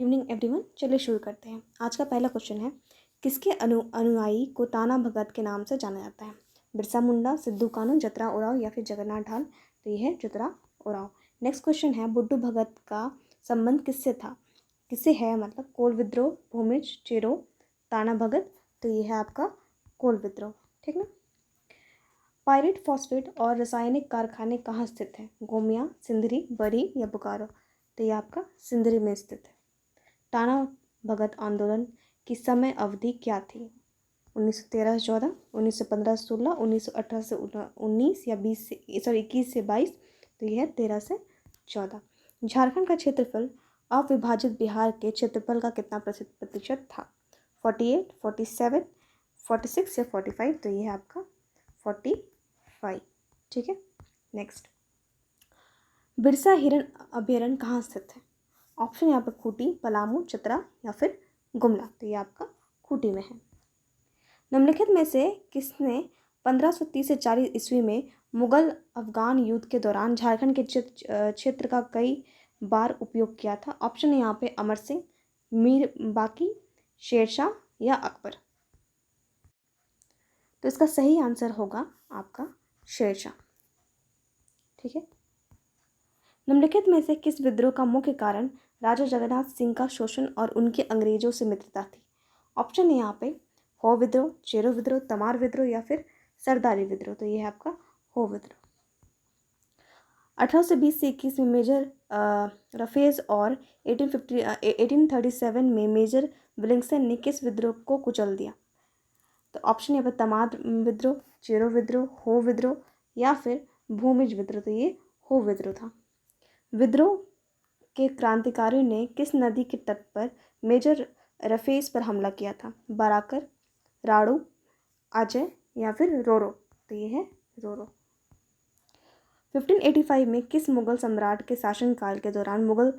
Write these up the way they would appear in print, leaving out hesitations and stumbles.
Evening everyone, चलिए शुरू करते हैं। आज का पहला क्वेश्चन है, किसके अनुयायी को ताना भगत के नाम से जाना जाता है? बिरसा मुंडा, सिद्धू कानू, जतरा ओराव या फिर जगन्नाथ ढाल? तो ये है जतरा ओराव। नेक्स्ट क्वेश्चन है, बुड्ढू भगत का संबंध किससे था? किससे है मतलब कोल विद्रोह, भूमिज, चेरो, ताना भगत? तो ये है आपका कोल विद्रोह। ठीक ना। पायरेट फॉस्फेट और रासायनिक कारखाने कहाँ स्थित हैं? गोमिया, सिंदरी, बरी या बोकारो? तो ये आपका सिंदरी में स्थित है। ताना भगत आंदोलन की समय अवधि क्या थी? 1913 से 14, 1915 से 16, 1918 से 19 या 21 से 22? तो यह है 13 से 14। झारखंड का क्षेत्रफल अविभाजित बिहार के क्षेत्रफल का कितना प्रतिशत था? 48, 47, 46 या 45? तो यह है आपका 45। ठीक है। नेक्स्ट, बिरसा हिरण अभयारण्य कहाँ स्थित है? ऑप्शन यहाँ पर खूंटी, पलामू, चतरा या फिर गुमला? तो ये आपका खूंटी में है। निम्नलिखित में से किसने 1530 से 40 ईस्वी में मुगल अफगान युद्ध के दौरान झारखंड के क्षेत्र का कई बार उपयोग किया था? ऑप्शन है यहाँ पे अमर सिंह, मीर बाकी, शेरशाह या अकबर? तो इसका सही आंसर होगा आपका शेरशाह। ठीक है। निम्नलिखित में से किस विद्रोह का मुख्य कारण राजा जगन्नाथ सिंह का शोषण और उनकी अंग्रेजों से मित्रता थी? ऑप्शन है यहाँ पे हो विद्रोह, चेरो विद्रोह, तमार विद्रोह या फिर सरदारी विद्रोह? तो ये है आपका हो विद्रोह। 1820 से 21 में मेजर रफेज और 1837 में मेजर विलिंगसन ने किस विद्रोह को कुचल दिया? तो ऑप्शन यहाँ पर तमार विद्रोह, चेरो विद्रोह, हो विद्रोह या फिर भूमिज विद्रोह? तो ये हो विद्रोह था। विद्रोह के क्रांतिकारियों ने किस नदी के तट पर मेजर रफेज पर हमला किया था? बराकर, राड़ू, अजय या फिर रोरो? तो ये है रोरो। 1585 में किस मुगल सम्राट के शासनकाल के दौरान मुगल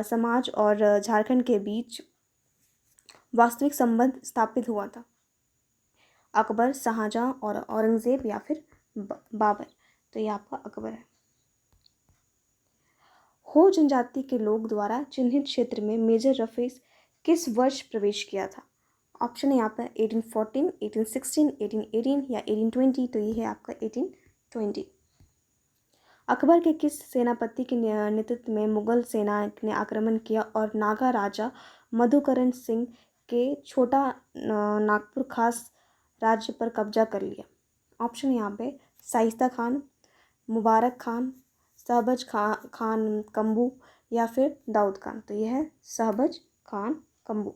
समाज और झारखंड के बीच वास्तविक संबंध स्थापित हुआ था? अकबर, शाहजहां और औरंगजेब या फिर बाबर? तो ये आपका अकबर है। हो जनजाति के लोग द्वारा चिन्हित क्षेत्र में मेजर रफेज किस वर्ष प्रवेश किया था? ऑप्शन है यहाँ पर 1814, 1816, 1818 या 1820? तो ये है आपका 1820। अकबर के किस सेनापति के नेतृत्व में मुगल सेना ने आक्रमण किया और नागा राजा मधुकरण सिंह के छोटा नागपुर खास राज्य पर कब्जा कर लिया? ऑप्शन यहाँ पे शाइस्ता खान, मुबारक खान, शहबज खान कम्बू या फिर दाऊद खान? तो यह है शहबज खान कम्बू।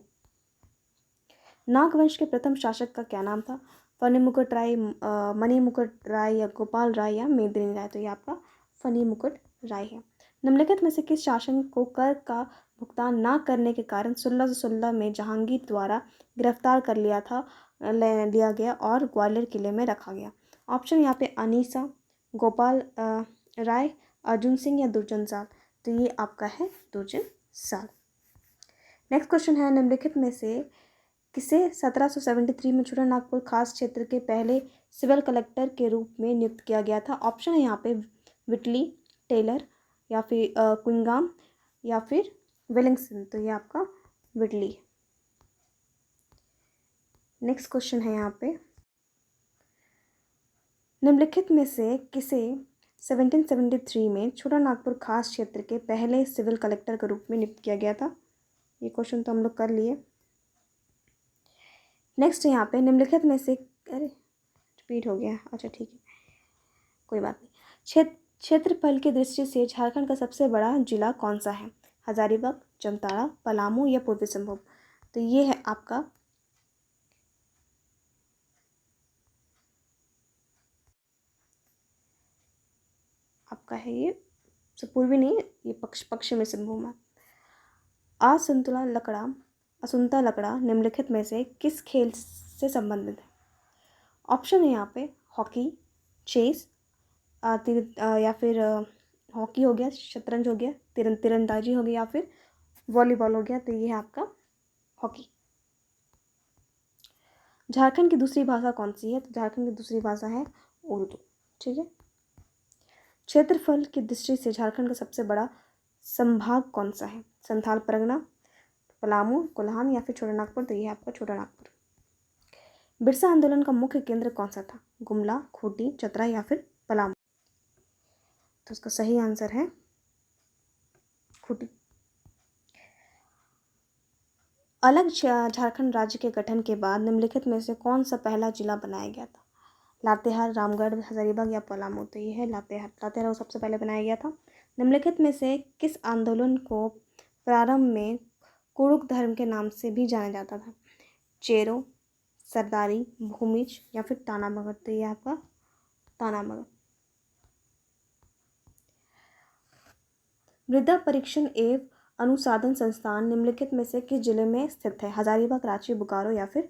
नागवंश के प्रथम शासक का क्या नाम था? फणिमुकुट राय, मणिमुकुट राय या गोपाल राय या मेदिनी राय? तो ये आपका फणिमुकुट राय है। निम्नलिखित में से किस शासक को कर का भुगतान न करने के कारण 1616 में जहांगीर द्वारा गिरफ्तार कर लिया गया और ग्वालियर किले में रखा गया? ऑप्शन यहाँ पे अनीसा, गोपाल राय, अर्जुन सिंह या दुर्जन साल? तो ये आपका है दुर्जन साल। नेक्स्ट क्वेश्चन है, निम्नलिखित में से किसे 1773 में छोटा नागपुर खास क्षेत्र के पहले सिविल कलेक्टर के रूप में नियुक्त किया गया था? ऑप्शन है यहाँ पे विटली, टेलर या फिर क्विंगाम या फिर विलिंगसन? तो ये आपका विटली है। नेक्स्ट क्वेश्चन है यहाँ पे, निम्नलिखित में से किसे 1773 में छोटा नागपुर खास क्षेत्र के पहले सिविल कलेक्टर के रूप में नियुक्त किया गया था? ये क्वेश्चन तो हम लोग कर लिए। नेक्स्ट यहाँ पे, निम्नलिखित में से, अरे रिपीट हो गया, अच्छा ठीक है कोई बात नहीं। क्षेत्रफल की दृष्टि से झारखंड का सबसे बड़ा जिला कौन सा है? हजारीबाग, जामताड़ा, पलामू या पूर्वी सिंहभूम? तो ये है आपका है ये पूर्वी नहीं, ये पश्चिमी सिंहभूम है। असुंता लकड़ा निम्नलिखित में से किस खेल से संबंधित है? ऑप्शन है यहाँ पे हॉकी, चेस, या फिर हॉकी हो गया, शतरंज हो गया, तीरंदाजी हो गई या फिर वॉलीबॉल हो गया? तो ये है आपका हॉकी। झारखंड की दूसरी भाषा कौन सी है? तो झारखंड की दूसरी भाषा है उर्दू। ठीक है। क्षेत्रफल की दृष्टि से झारखंड का सबसे बड़ा संभाग कौन सा है? संथाल परगना, पलामू, कोल्हान या फिर छोटा नागपुर, तो ये है आपका छोटा नागपुर। बिरसा आंदोलन का मुख्य केंद्र कौन सा था? गुमला, खूंटी, चतरा या फिर पलामू? तो इसका सही आंसर है खूंटी। अलग झारखंड राज्य के गठन के बाद निम्नलिखित में से कौन सा पहला जिला बनाया गया था? लातेहार, रामगढ़, हजारीबाग या पलामू? तो ये है लातेहार। लातेहार सबसे पहले बनाया गया था। निम्नलिखित में से किस आंदोलन को प्रारंभ में कुरुक धर्म के नाम से भी जाना जाता था? चेरो, सरदारी, भूमिज या फिर ताना मगर? तो ये आपका ताना मगर। मृदा परीक्षण एवं अनुसंधान संस्थान निम्नलिखित में से किस जिले में स्थित है? हजारीबाग, रांची, बोकारो या फिर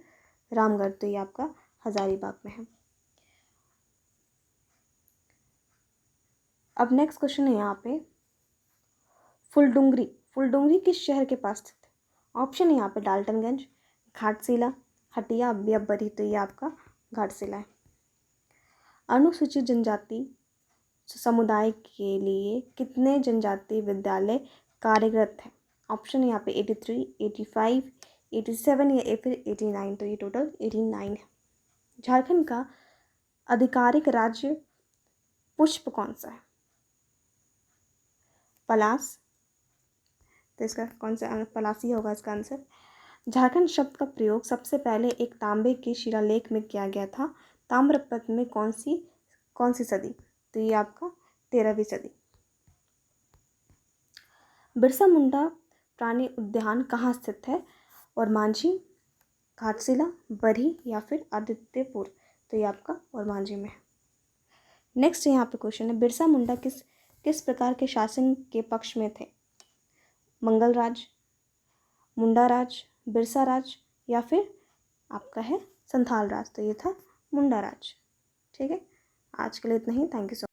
रामगढ़? तो ये आपका हजारीबाग में है। अब नेक्स्ट क्वेश्चन है यहाँ पे, फुलडुंगरी किस शहर के पास स्थित है? ऑप्शन है यहाँ पे डाल्टनगंज, घाटशिला, हटिया या बरी? तो ये आपका घाटशिला है। अनुसूचित जनजाति समुदाय के लिए कितने जनजातीय विद्यालय कार्यरत हैं? ऑप्शन है यहाँ पे 83, 85, 87 या फिर 89? तो ये टोटल 89 है। झारखंड का आधिकारिक राज्य पुष्प कौन सा है? पलास। तो इसका कौन सा पलासी होगा इसका आंसर। झारखंड शब्द का प्रयोग सबसे पहले एक तांबे के शिलालेख में किया गया था। ताम्रपत्र में कौन सी सदी? तो ये आपका 13वीं सदी। बिरसा मुंडा प्राणी उद्यान कहाँ स्थित है? ओरमांझी, घाटशिला, बरही या फिर आदित्यपुर? तो ये आपका ओरमांझी में है। नेक्स्ट यहाँ पे क्वेश्चन है, बिरसा मुंडा किस प्रकार के शासन के पक्ष में थे? मंगल राज, मुंडा राज, बिरसा राज या फिर आपका है संथाल राज? तो ये था मुंडा राज। ठीक है, आज के लिए इतना ही। Thank you so